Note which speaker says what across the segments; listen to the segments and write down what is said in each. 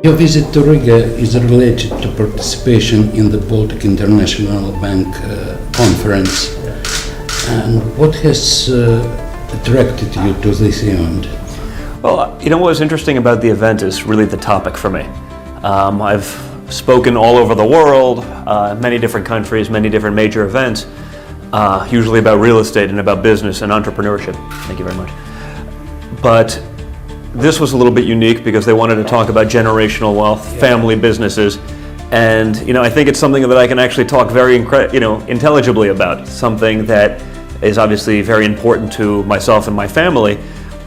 Speaker 1: Your visit to Riga is related to participation in the Baltic International Bank conference. And what has attracted you to this event?
Speaker 2: Well, you know what was interesting about the event is really the topic for me. I've spoken all over the world, many different countries, many different major events, usually about real estate and about business and entrepreneurship. Thank you very much. But this was a little bit unique because they wanted to talk about generational wealth, family businesses, and I think it's something that I can actually talk very intelligibly about, something that is obviously very important to myself and my family,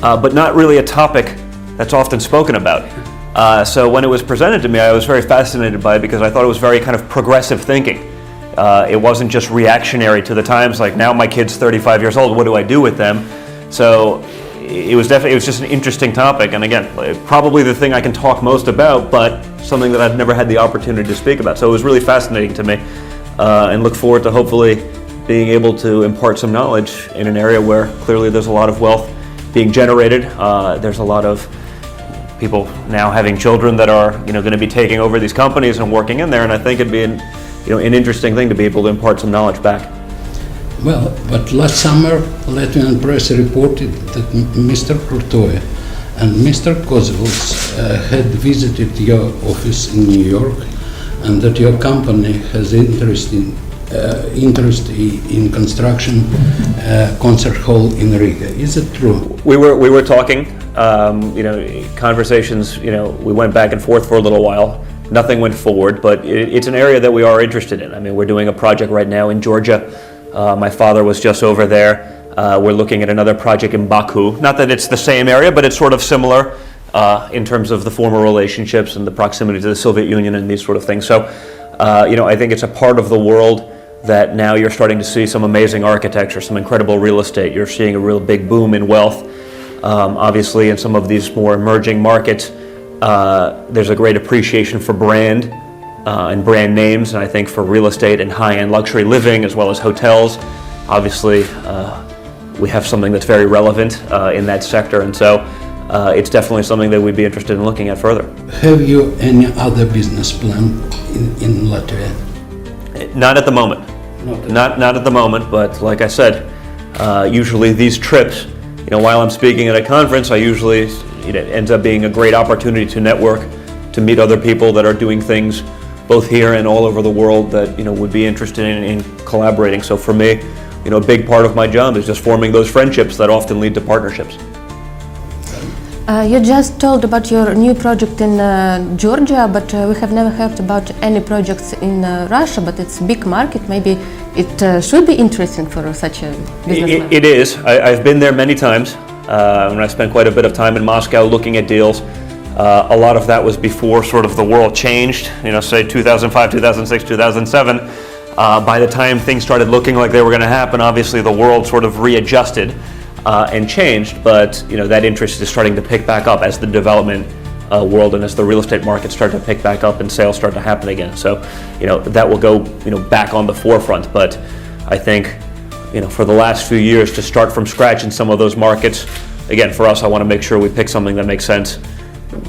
Speaker 2: but not really a topic that's often spoken about. So when it was presented to me, I was very fascinated by it because I thought it was very kind of progressive thinking. It wasn't just reactionary to the times, like now my kid's 35 years old, what do I do with them? So it was just an interesting topic, and again, probably the thing I can talk most about, but something that I've never had the opportunity to speak about. So it was really fascinating to me, and look forward to hopefully being able to impart some knowledge in an area where clearly there's a lot of wealth being generated. There's a lot of people now having children that are going to be taking over these companies and working in there, and I think it'd be an interesting thing to be able to impart some knowledge back.
Speaker 1: Well, but last summer, Latvian press reported that Mr. Krūtoja and Mr. Kozlovs had visited your office in New York, and that your company has interest in construction concert hall in Riga. Is it true?
Speaker 2: We were talking, conversations. We went back and forth for a little while. Nothing went forward, but it's an area that we are interested in. I mean, we're doing a project right now in Georgia. My father was just over there. We're looking at another project in Baku. Not that it's the same area, but it's sort of similar in terms of the former relationships and the proximity to the Soviet Union and these sort of things. So, I think it's a part of the world that now you're starting to see some amazing architecture, some incredible real estate. You're seeing a real big boom in wealth. Obviously, in some of these more emerging markets, there's a great appreciation for brand and brand names, and I think for real estate and high-end luxury living as well as hotels. Obviously, we have something that's very relevant in that sector, and so it's definitely something that we'd be interested in looking at further.
Speaker 1: Have you any other business plan in Latvia?
Speaker 2: Not at the moment. Not at the moment, but like I said, usually these trips, while I'm speaking at a conference, I usually, it ends up being a great opportunity to network, to meet other people that are doing things both here and all over the world that, would be interested in collaborating. So for me, a big part of my job is just forming those friendships that often lead to partnerships.
Speaker 3: You just told about your new project in Georgia, but we have never heard about any projects in Russia, but it's a big market. Maybe it should be interesting for such a businessman.
Speaker 2: It is. I've been there many times, and I spent quite a bit of time in Moscow looking at deals. A lot of that was before sort of the world changed, say 2005, 2006, 2007. By the time things started looking like they were going to happen, obviously the world sort of readjusted and changed, but that interest is starting to pick back up as the development world and as the real estate markets start to pick back up and sales start to happen again. So, that will go, back on the forefront. But I think, for the last few years to start from scratch in some of those markets, again, for us, I want to make sure we pick something that makes sense.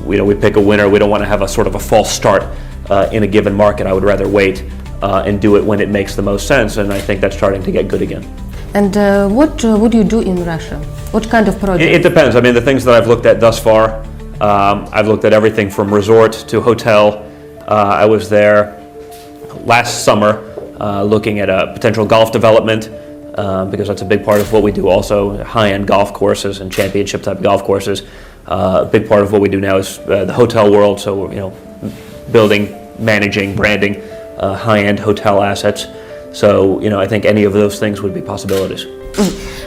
Speaker 2: We pick a winner. We don't want to have a sort of a false start in a given market. I would rather wait and do it when it makes the most sense, and I think that's starting to get good again.
Speaker 3: And what would you do in Russia? What kind of project?
Speaker 2: It depends. I mean, the things that I've looked at thus far, I've looked at everything from resort to hotel. I was there last summer looking at a potential golf development because that's a big part of what we do also, high-end golf courses and championship-type golf courses. A big part of what we do now is the hotel world, so building, managing, branding high-end hotel assets. So I think any of those things would be possibilities.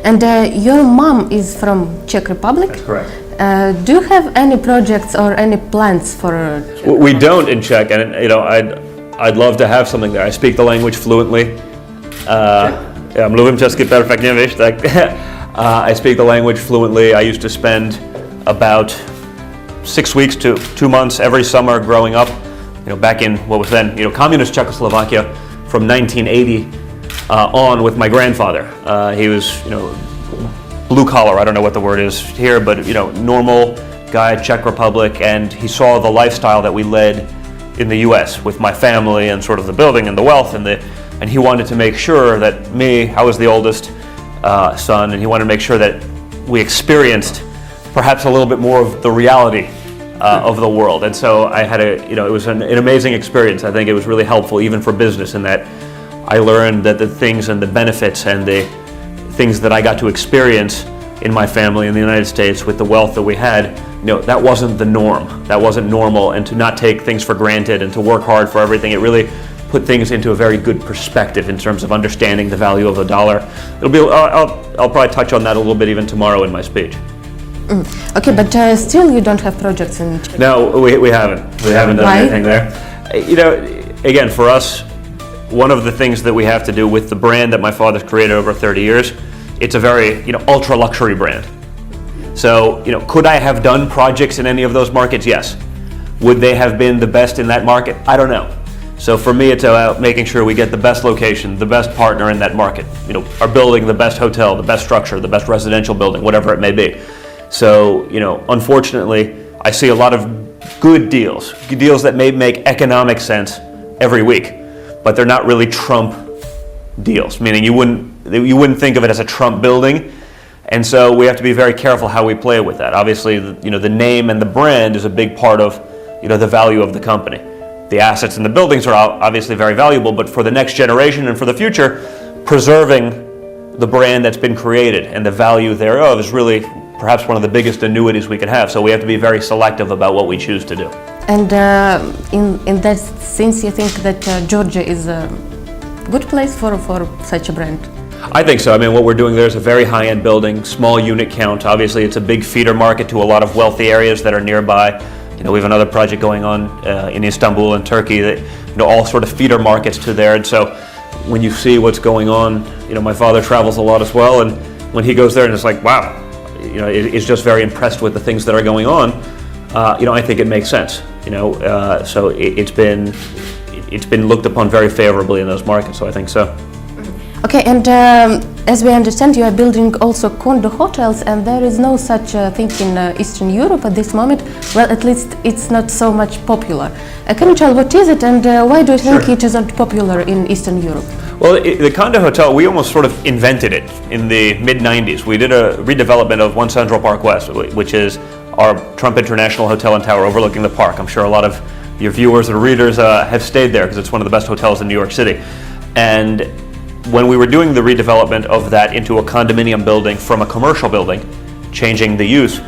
Speaker 3: And your mom is from Czech Republic?
Speaker 2: That's correct.
Speaker 3: Do you have any projects or any plans for?
Speaker 2: We don't in Czech, and I'd love to have something there. I speak the language fluently. Mluvím česky perfektně, víš, tak I speak the language fluently. I used to spend about 6 weeks to 2 months every summer growing up, back in what was then, communist Czechoslovakia from 1980 on with my grandfather. He was, blue collar, I don't know what the word is here, but, normal guy, Czech Republic, and he saw the lifestyle that we led in the U.S. with my family and sort of the building and the wealth and he wanted to make sure that I was the oldest son, and he wanted to make sure that we experienced perhaps a little bit more of the reality of the world. And so I had it was an amazing experience. I think it was really helpful even for business in that I learned that the things and the benefits and the things that I got to experience in my family in the United States with the wealth that we had, that wasn't the norm. That wasn't normal, and to not take things for granted and to work hard for everything, it really put things into a very good perspective in terms of understanding the value of the dollar. I'll probably touch on that a little bit even tomorrow in my speech.
Speaker 3: Okay, but still you don't have projects in Czech.
Speaker 2: No, we haven't. We haven't done
Speaker 3: Why?
Speaker 2: anything there. Again, for us, one of the things that we have to do with the brand that my father's created over 30 years, it's a very, ultra luxury brand. So, could I have done projects in any of those markets? Yes. Would they have been the best in that market? I don't know. So for me, it's about making sure we get the best location, the best partner in that market. Are building the best hotel, the best structure, the best residential building, whatever it may be. So, unfortunately, I see a lot of good deals that may make economic sense every week, but they're not really Trump deals, meaning you wouldn't think of it as a Trump building. And so we have to be very careful how we play with that. Obviously, the name and the brand is a big part of, the value of the company. The assets and the buildings are obviously very valuable, but for the next generation and for the future, preserving the brand that's been created and the value thereof is really perhaps one of the biggest annuities we could have. So we have to be very selective about what we choose to do.
Speaker 3: And in that sense, you think that Georgia is a good place for such a brand?
Speaker 2: I think so. I mean, what we're doing there is a very high-end building, small unit count. Obviously, it's a big feeder market to a lot of wealthy areas that are nearby. We have another project going on in Istanbul and Turkey that, all sort of feeder markets to there. And so when you see what's going on, my father travels a lot as well. And when he goes there and it's like, wow, is just very impressed with the things that are going on. I think it makes sense. So it's been looked upon very favorably in those markets. So I think so.
Speaker 3: Okay, and as we understand, you are building also condo hotels, and there is no such thing in Eastern Europe at this moment. Well, at least it's not so much popular. Can you tell what is it, and why do you think
Speaker 2: Sure.
Speaker 3: it isn't popular in Eastern Europe?
Speaker 2: Well, the condo hotel, we almost sort of invented it in the mid-90s. We did a redevelopment of One Central Park West, which is our Trump International Hotel and Tower overlooking the park. I'm sure a lot of your viewers or readers have stayed there because it's one of the best hotels in New York City. And when we were doing the redevelopment of that into a condominium building from a commercial building, changing the use,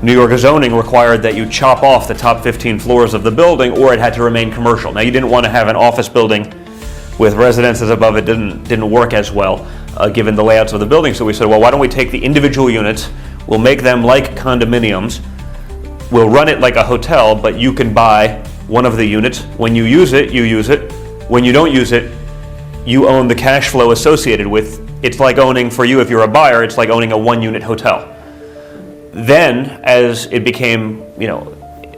Speaker 2: New York zoning required that you chop off the top 15 floors of the building or it had to remain commercial. Now, you didn't want to have an office building with residences above it. Didn't work as well given the layouts of the building. So we said, well, why don't we take the individual units, we'll make them like condominiums, we'll run it like a hotel, but you can buy one of the units. When you use it, you use it. When you don't use it, you own the cash flow associated with. It's like owning, for you if you're a buyer, it's like owning a one-unit hotel. Then, as it became,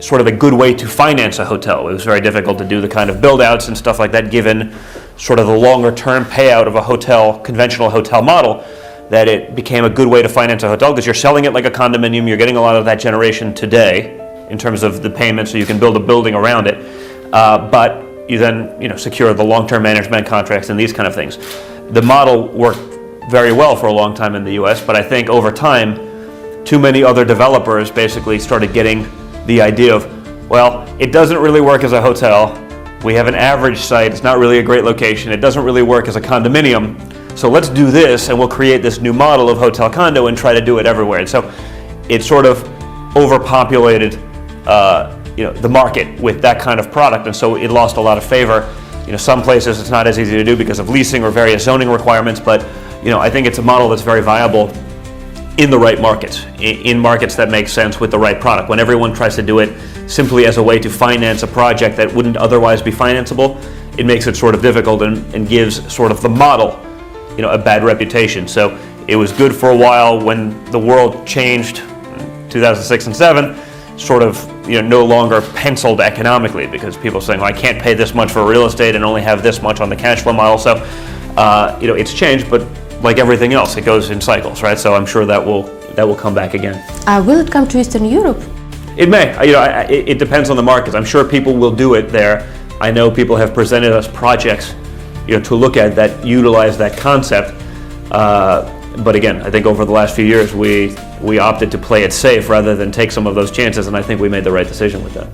Speaker 2: sort of a good way to finance a hotel, it was very difficult to do the kind of build-outs and stuff like that, given sort of the longer-term payout of a hotel, conventional hotel model, that it became a good way to finance a hotel because you're selling it like a condominium, you're getting a lot of that generation today in terms of the payment, so you can build a building around it. But you then, secure the long-term management contracts and these kind of things. The model worked very well for a long time in the U.S., but I think over time, too many other developers basically started getting the idea of, well, it doesn't really work as a hotel. We have an average site. It's not really a great location. It doesn't really work as a condominium. So let's do this, and we'll create this new model of hotel condo and try to do it everywhere. And so it sort of overpopulated the market with that kind of product, and so it lost a lot of favor. Some places it's not as easy to do because of leasing or various zoning requirements, but I think it's a model that's very viable in the right markets, in markets that make sense with the right product. When everyone tries to do it simply as a way to finance a project that wouldn't otherwise be financeable, it makes it sort of difficult and gives sort of the model, a bad reputation. So it was good for a while when the world changed, 2006 and 2007, sort of no longer penciled economically because people are saying, well, I can't pay this much for real estate and only have this much on the cash flow model. So it's changed, but like everything else, it goes in cycles, right? So I'm sure that will come back again.
Speaker 3: Will it come to Eastern Europe?
Speaker 2: It may. It depends on the markets. I'm sure people will do it there. I know people have presented us projects, to look at that utilize that concept. But again, I think over the last few years, we opted to play it safe rather than take some of those chances, and I think we made the right decision with that.